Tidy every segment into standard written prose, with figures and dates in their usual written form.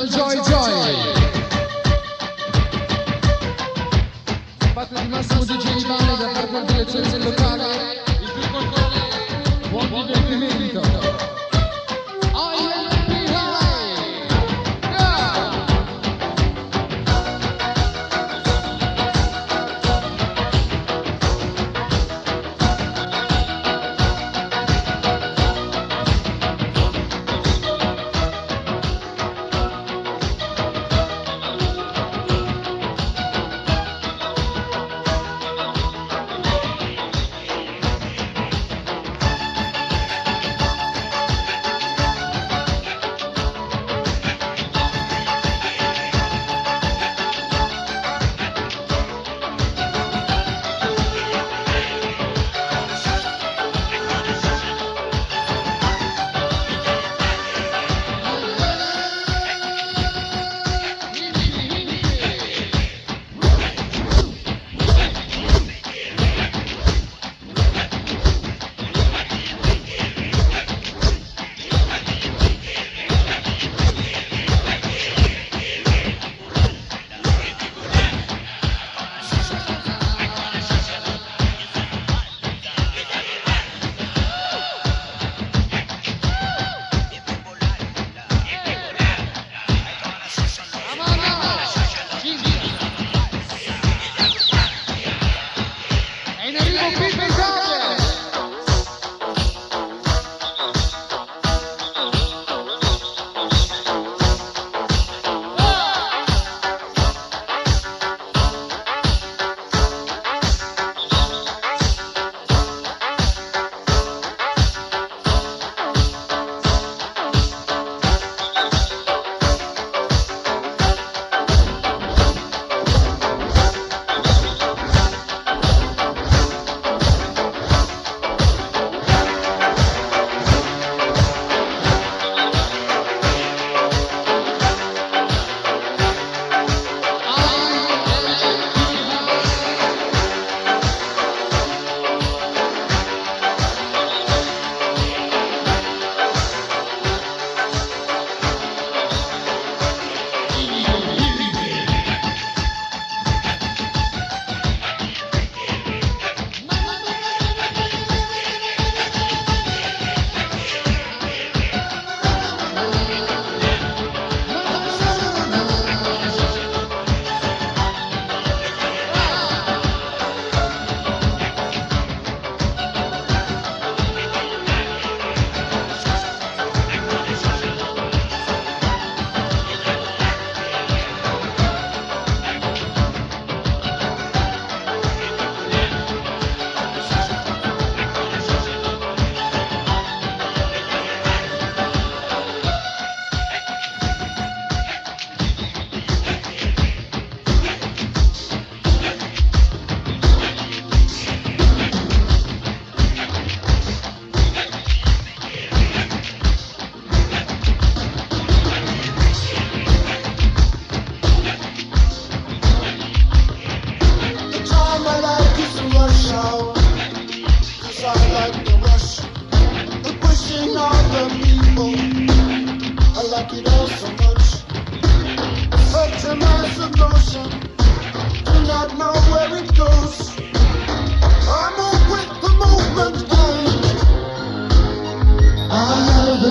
Joy Joy Joy. Da parte di Massimo DJ Bani, da parte della direzione locale, il più controllo, buon divertimento.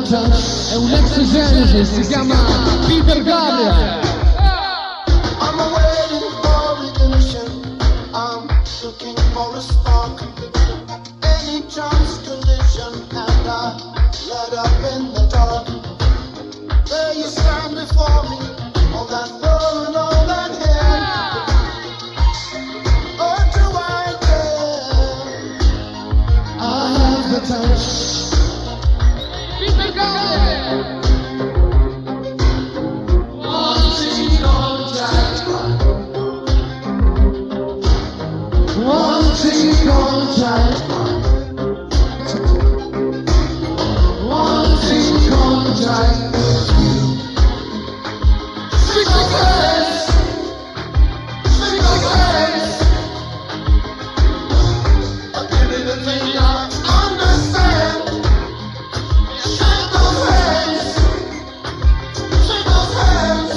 È un ex genesi, si chiama Peter Gabriel. I'm waiting for ignition. I'm looking for a spark. Any chance collision, and I light up in the dark. There you stand before me, all that fur and all that hair. Or do I dare? I have the touch. Peter Gabriel. Wanting contact. Wanting contact. Wanting contact with you. Speak my face. Speak my face. I'll give it a thing I understand. Shake those hands. Shake those hands.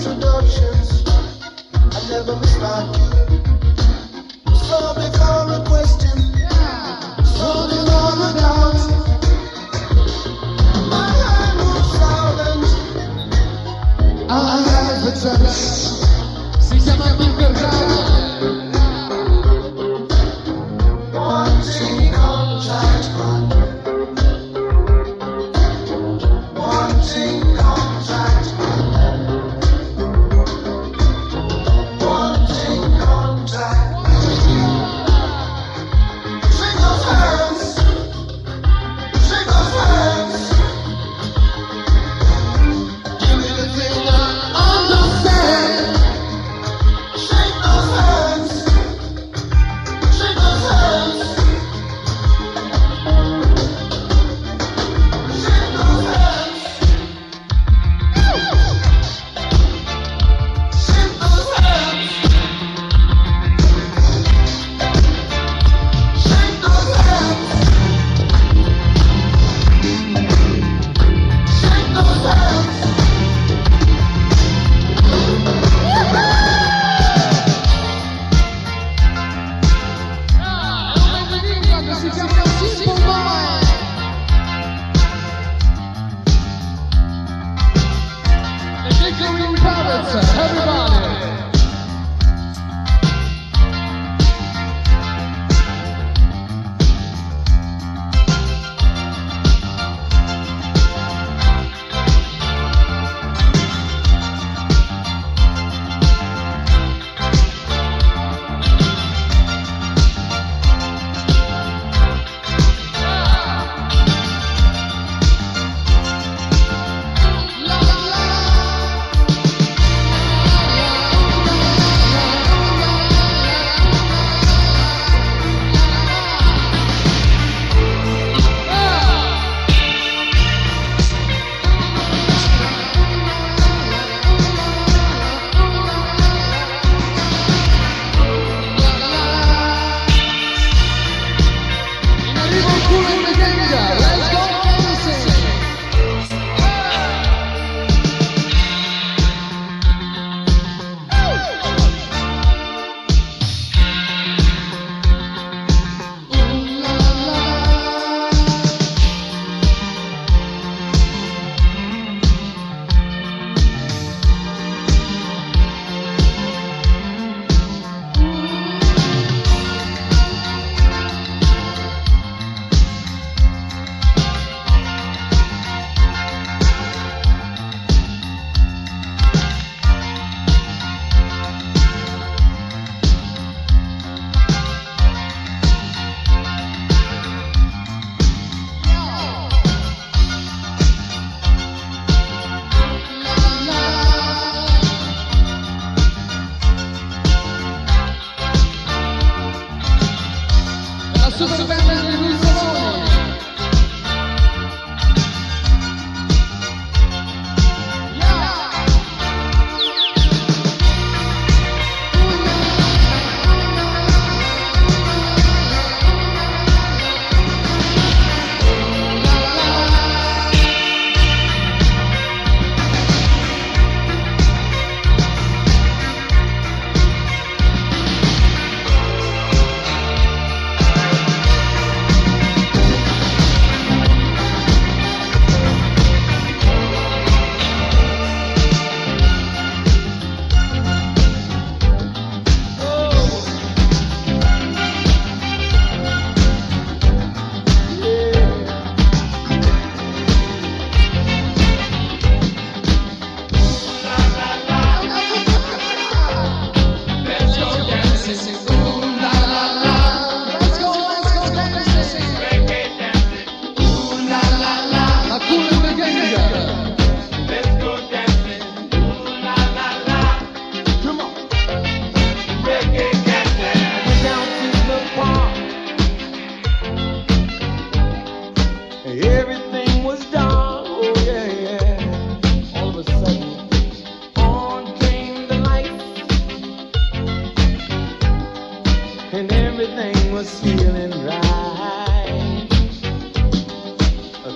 introductions. I never miss my cue. So before a question, so before a doubt, my hand was silent. I have the touch. Si chiama Vinile. Wanting contact. Wanting contact. Wanting contact. Shake those hands. Shake those hands. Give me the finger. Understand. Shake those hands. Shake those hands. Shake those hands. Shake those hands. Shake those hands. Shake those hands. Si chiama Simple Mind. The Victory Pirates, everybody. In arrivo il culo in leggenda. Let's go dancing. La super band di Luisa Soni.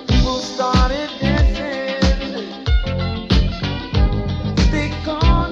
People started dancing. They called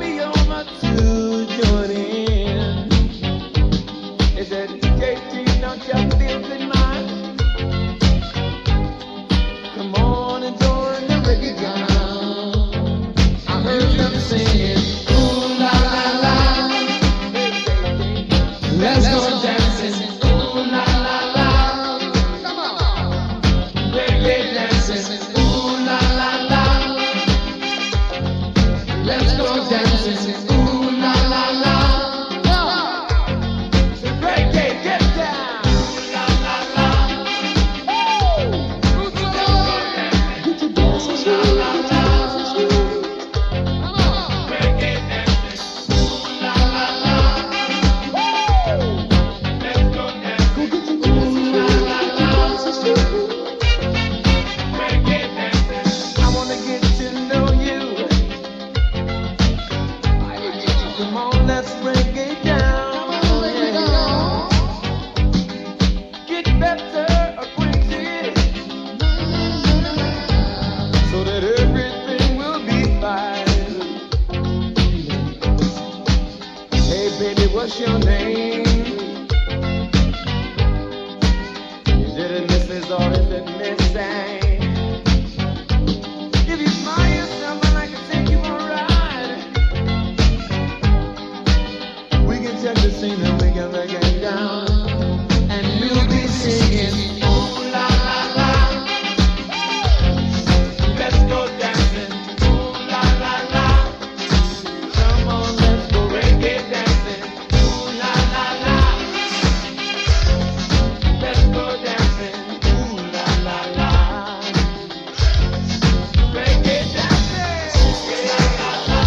Come on, let's break it down. Get better acquainted so that everything will be fine. Hey baby, what's your name? Is it a Mrs. or is it Miss Sang? If you smile yourself, I like to take you on a ride. We can check the scene and we can break it down. And we'll be singing, ooh la la la. Let's go dancing, ooh la la la. Come on, let's go reggae dancing, ooh la la la. Let's go dancing, ooh la la la. Reggae dancing, ooh la la la.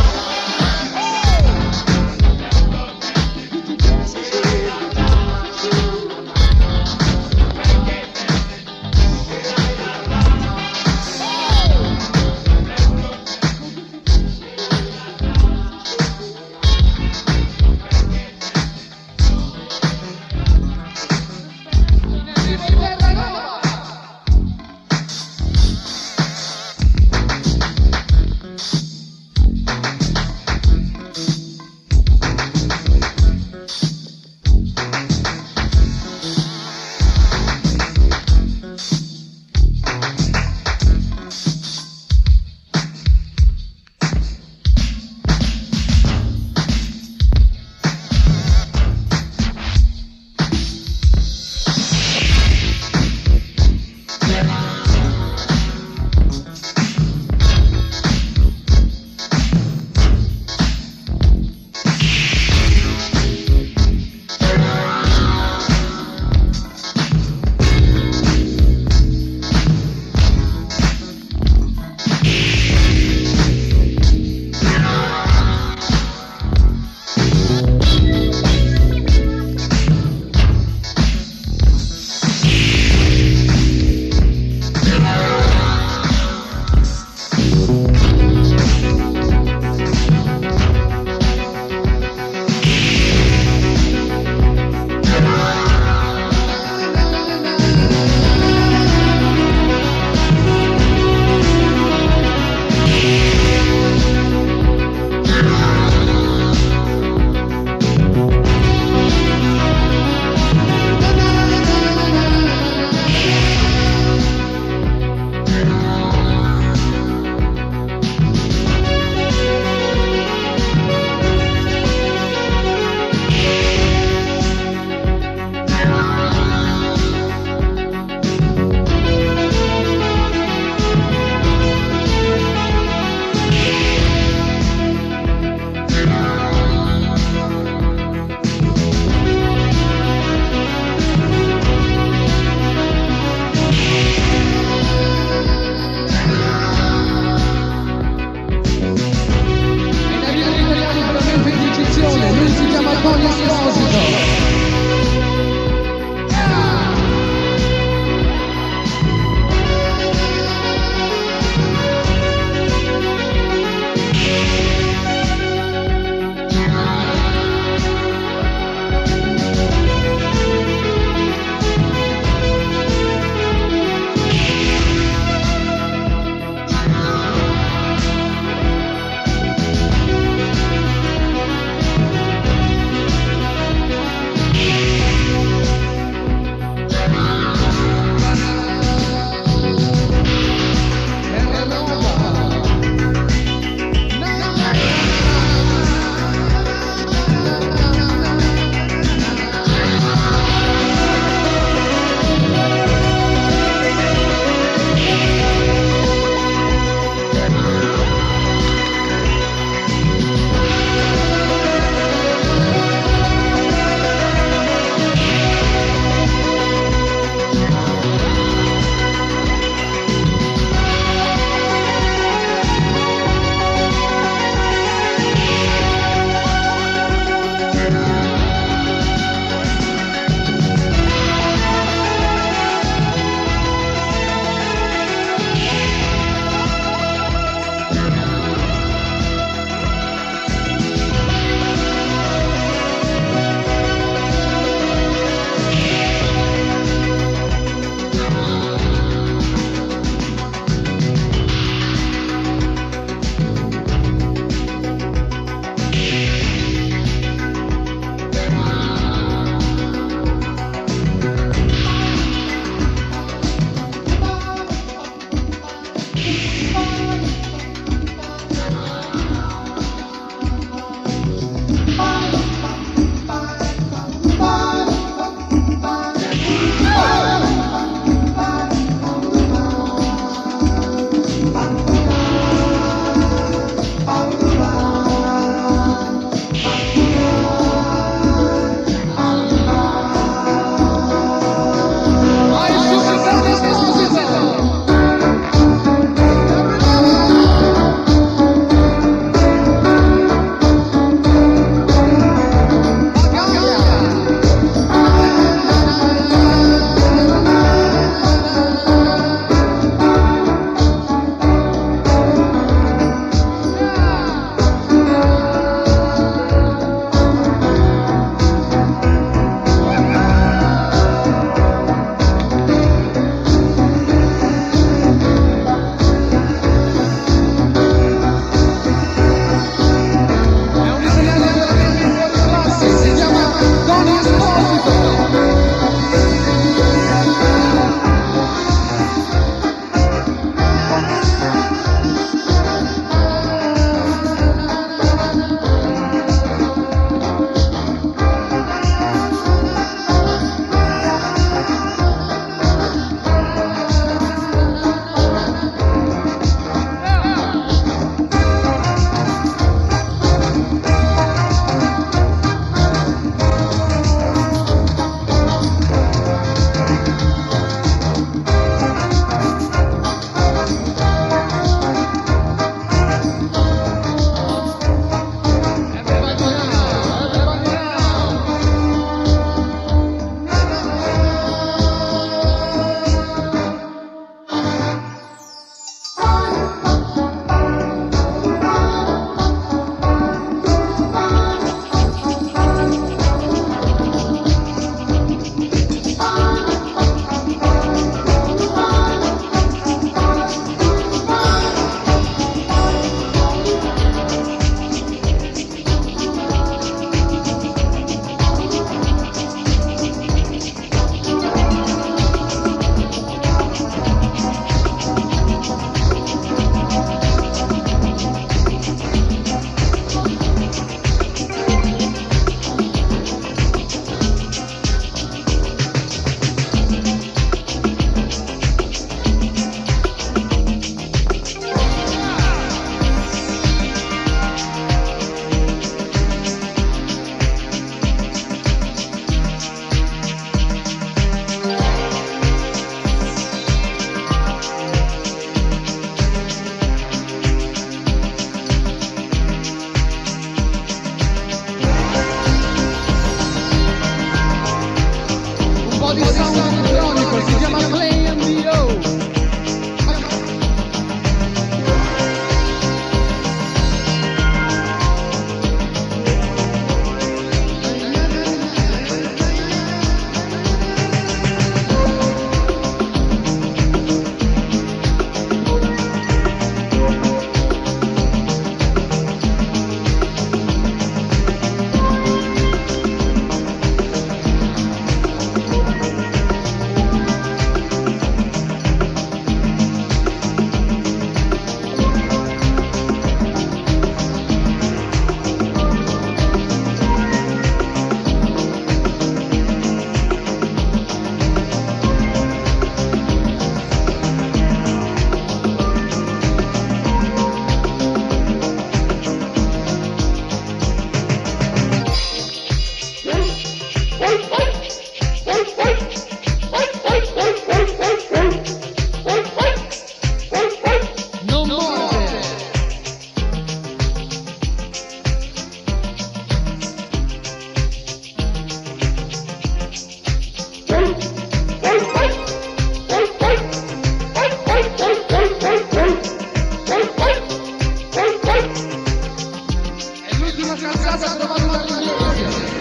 una cazzata a trovare una ringrazia.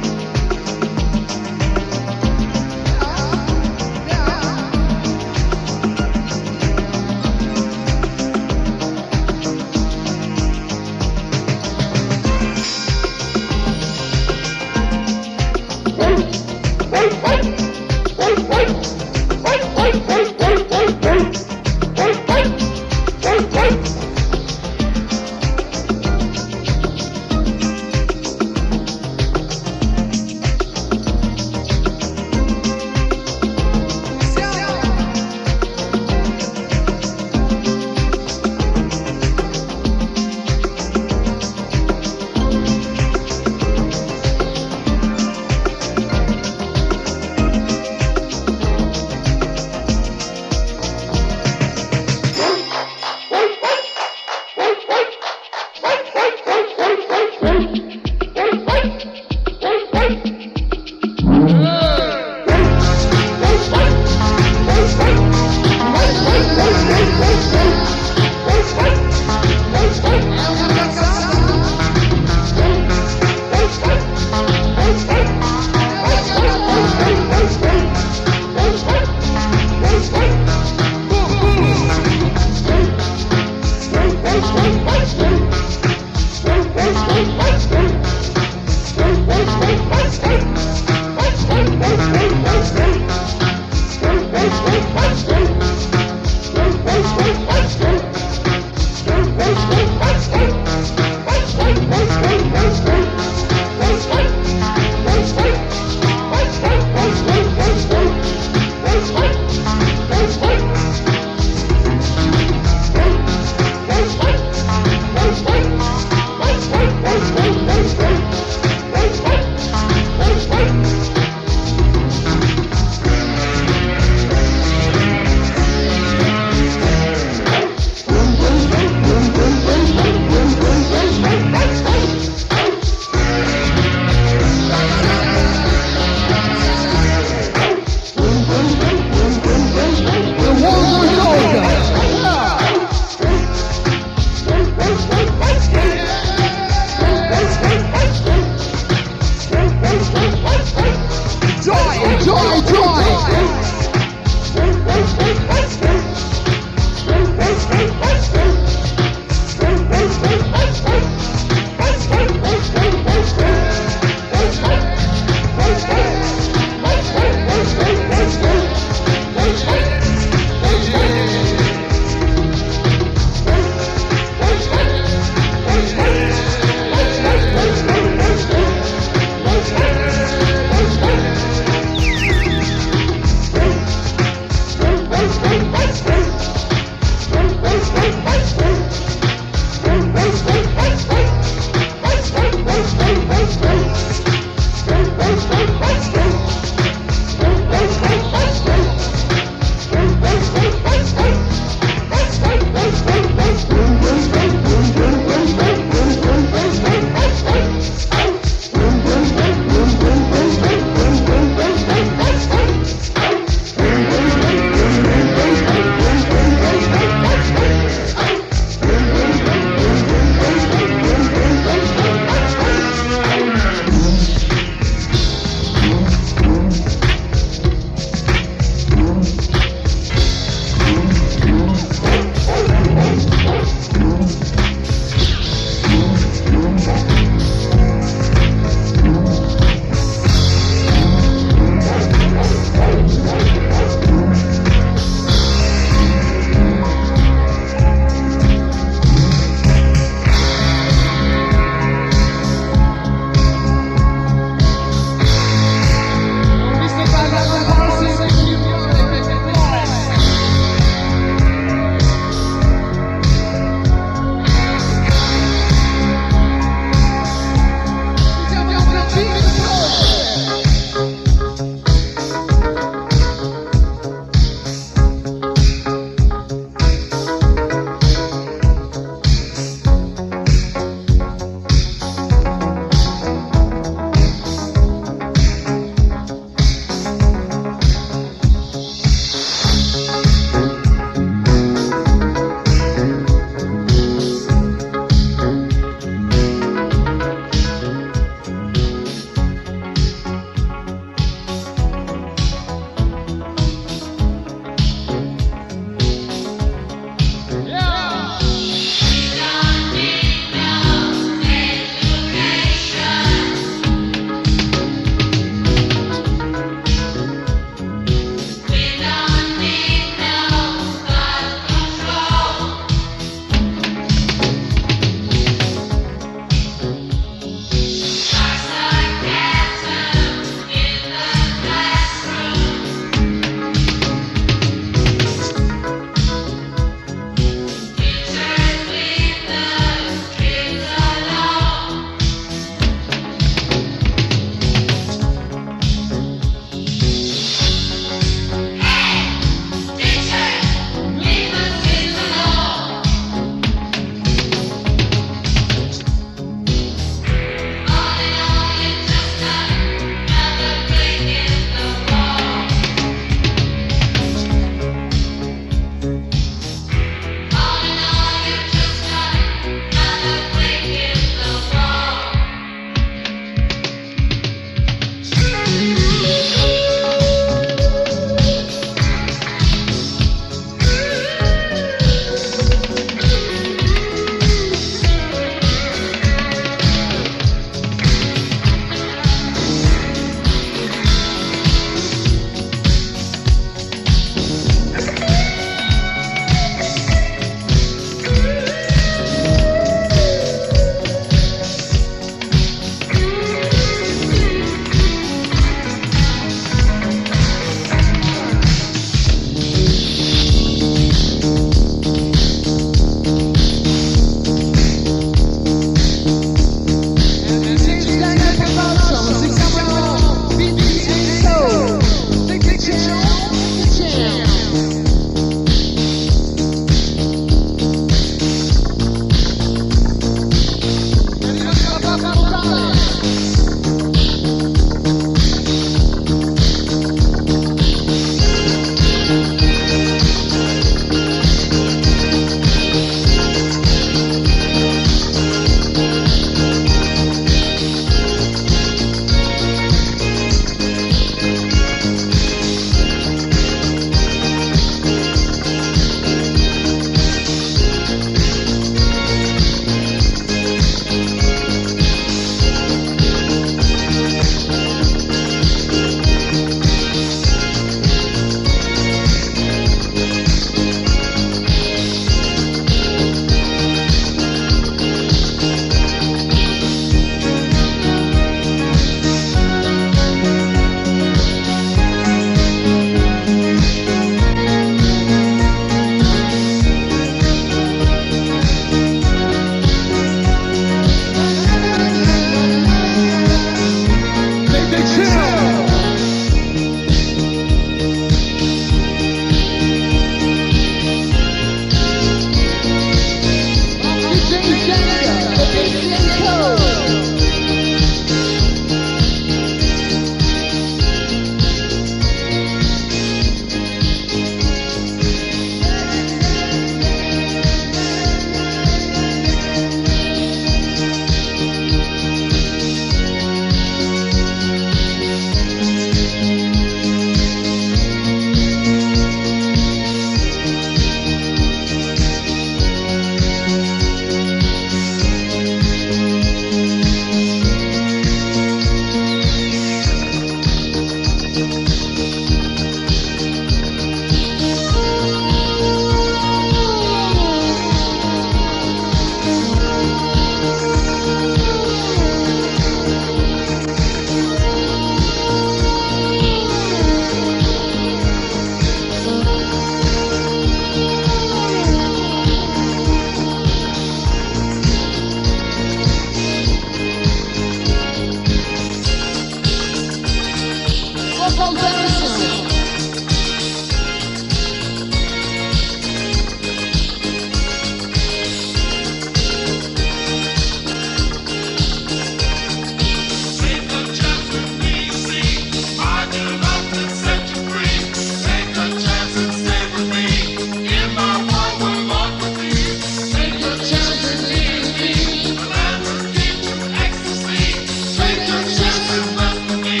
Take your chances with me.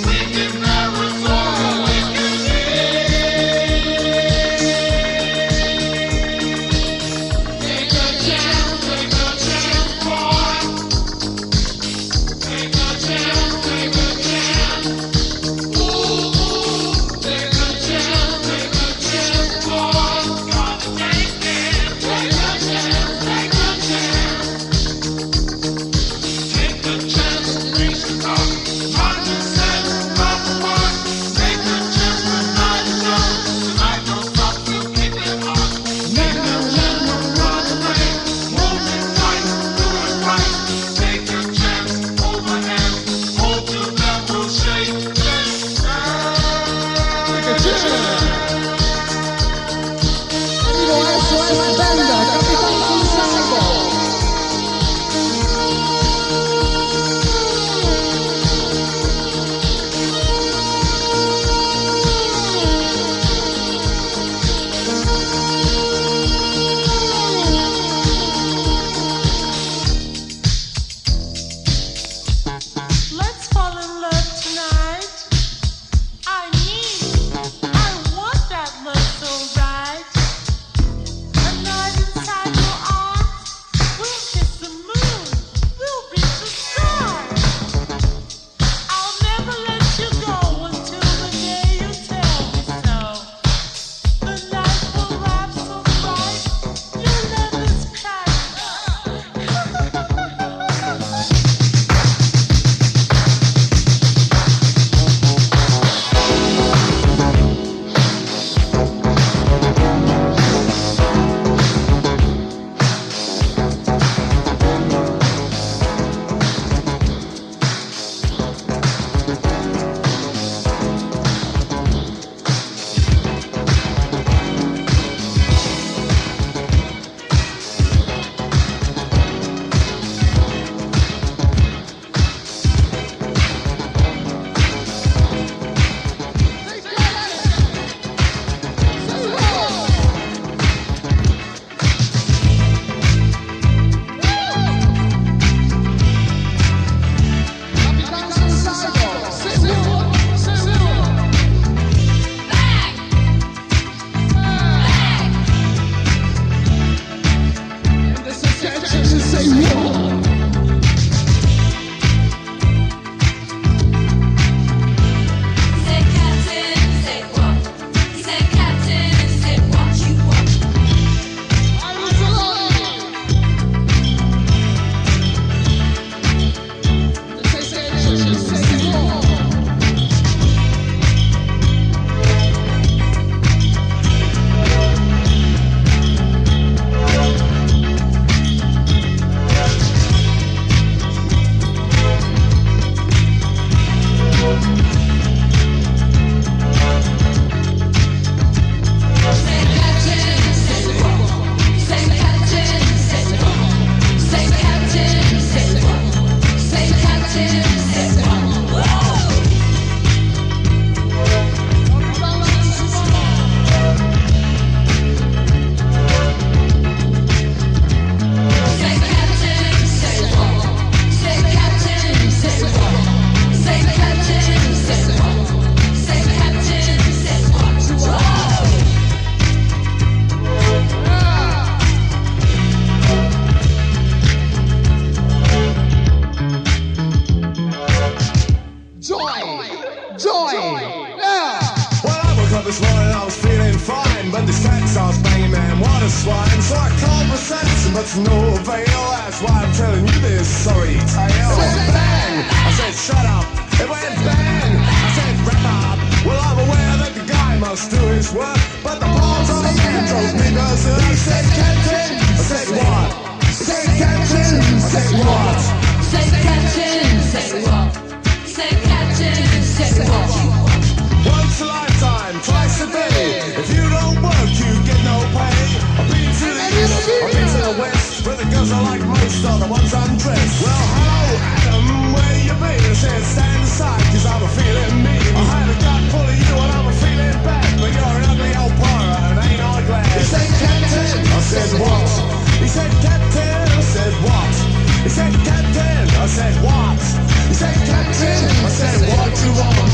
We can never go away. Joy. Yeah. Well, I woke up this morning, I was feeling fine, but this cat starts banging, man, what a swine. So I called for sense, but to no avail. That's why I'm telling you this sorry tale. I said bang, I said shut up, it went bang. I said wrap up, well I'm aware that the guy must do his work, but the balls on the man drove me berserk. He said captain, I said what? He said captain, I said what? Say captain, say what? Say captain, say what? Once a lifetime, twice a day. If you don't work, you get no pay. I've been to the east, I've been to the west, where the girls are like most are the ones undressed. Well, hello, Adam, where you been? I said, stand aside, cause I'm a feeling mean. I had a gut full of you and I'm a feeling bad, but you're an ugly old pirate and ain't I glad? He said, captain, I said, what? He said, captain, I said, what? He said, captain, I said, what? He said, captain, I said, what you want?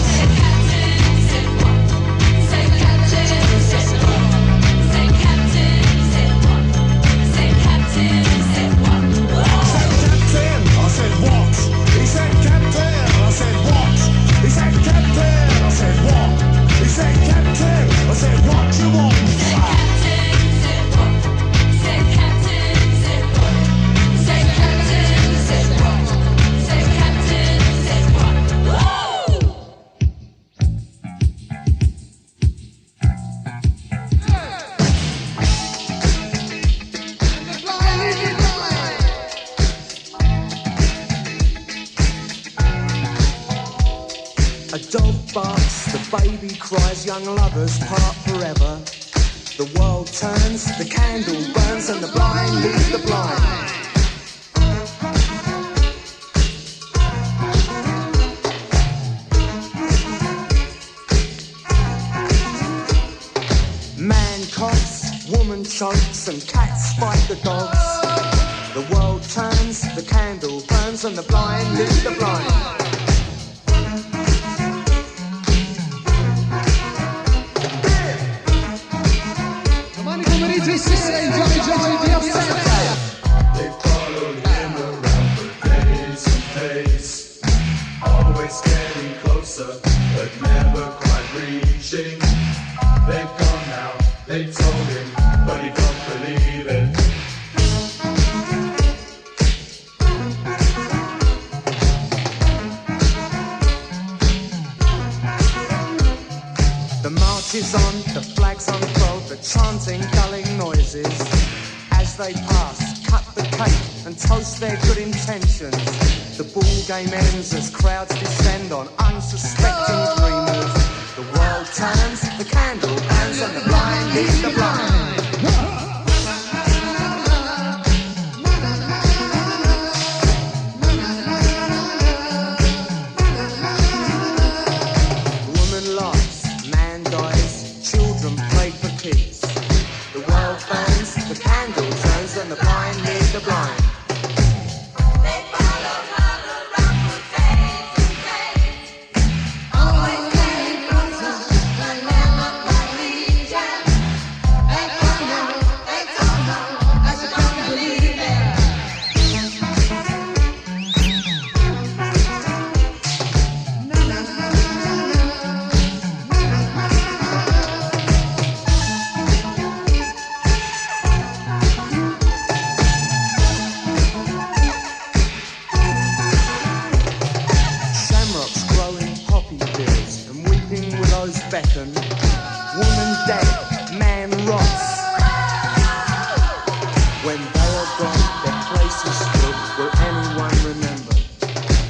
Young lovers part forever. The world turns, the candle burns, and the blind leads the blind. Man coughs, woman chokes, and cats fight the dogs. The world turns, the candle burns, and the blind leads the blind. They followed him around for days and days, always getting closer, but never quite reaching. They've gone now, they told him, but he don't believe it. The march is on, the flag's unfurled, the chanting, dulling noises. As they pass, cut the cake and toast their good intentions. The ball game ends as crowds descend on unsuspecting dreamers. The world turns, the candle burns, and the blind leads the blind. Woman laughs, man dies, children play for keeps. The world burns, the candle turns, and the blind lead the blind. They follow her around for days and days. Always getting closer, but never quite reaching. They don't know, I just don't believe it. Shamrocks grow in poppy fields, and weeping willows beckon. Woman dead, man rots. When they are gone, their places stood. Will anyone remember?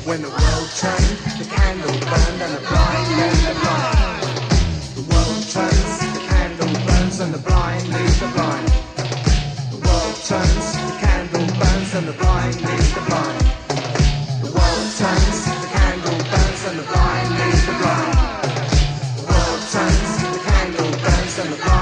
When the world turned, the candle burned, and the blind led the blind. The world turns, the candle burns, and the blind leads the blind. The world turns, the candle burns, and the blind leads the blind. The world turns, the candle burns, and the blind leads the blind. The world turns, the candle burns, and the blind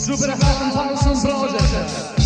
Super Hot Thompson Project.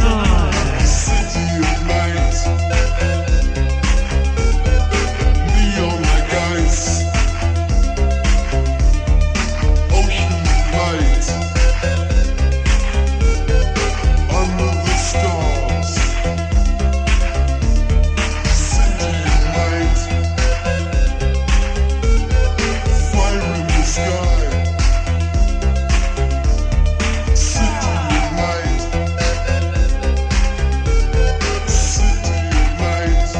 night. City of night. Neon like ice. Ocean light. Under the stars. City of night. Fire in the sky. City of night. City of night.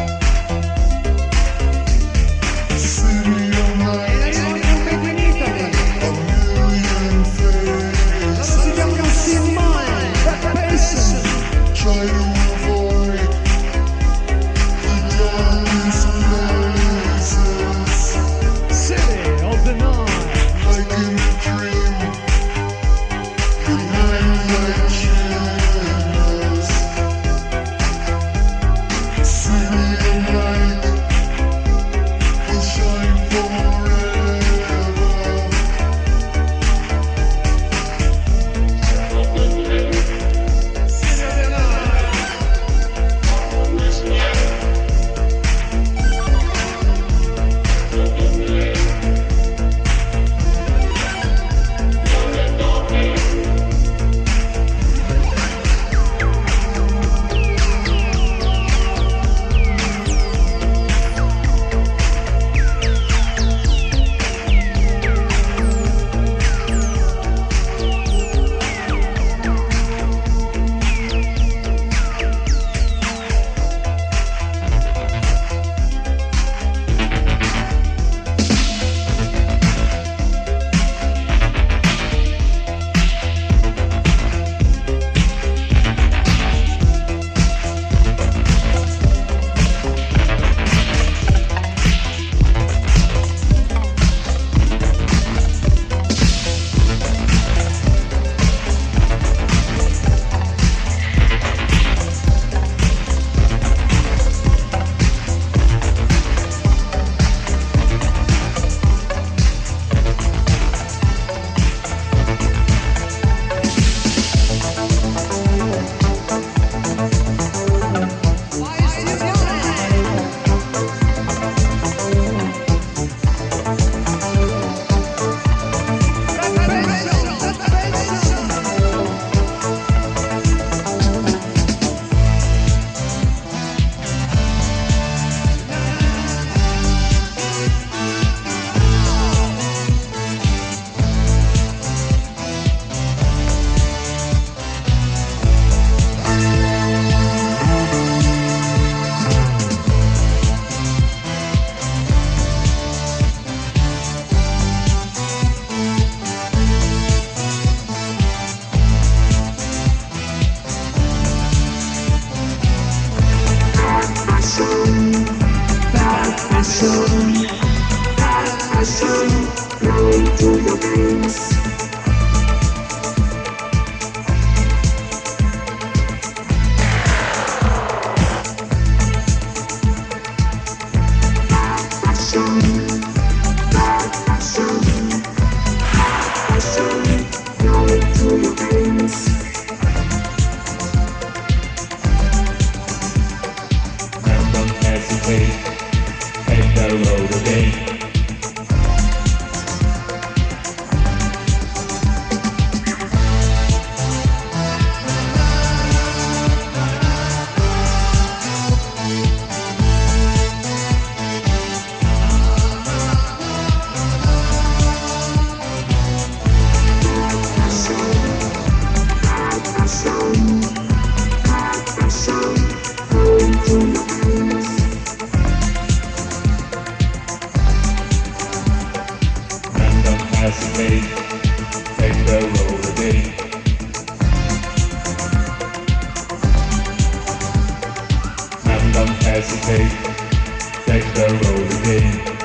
City of night. A million faces. Si chiama City Mind, Backpacing. Try to avoid the darkest places. City of the night. Like in a dream, the night light shimmers. City of night will shine forever. hesitate, take the road again.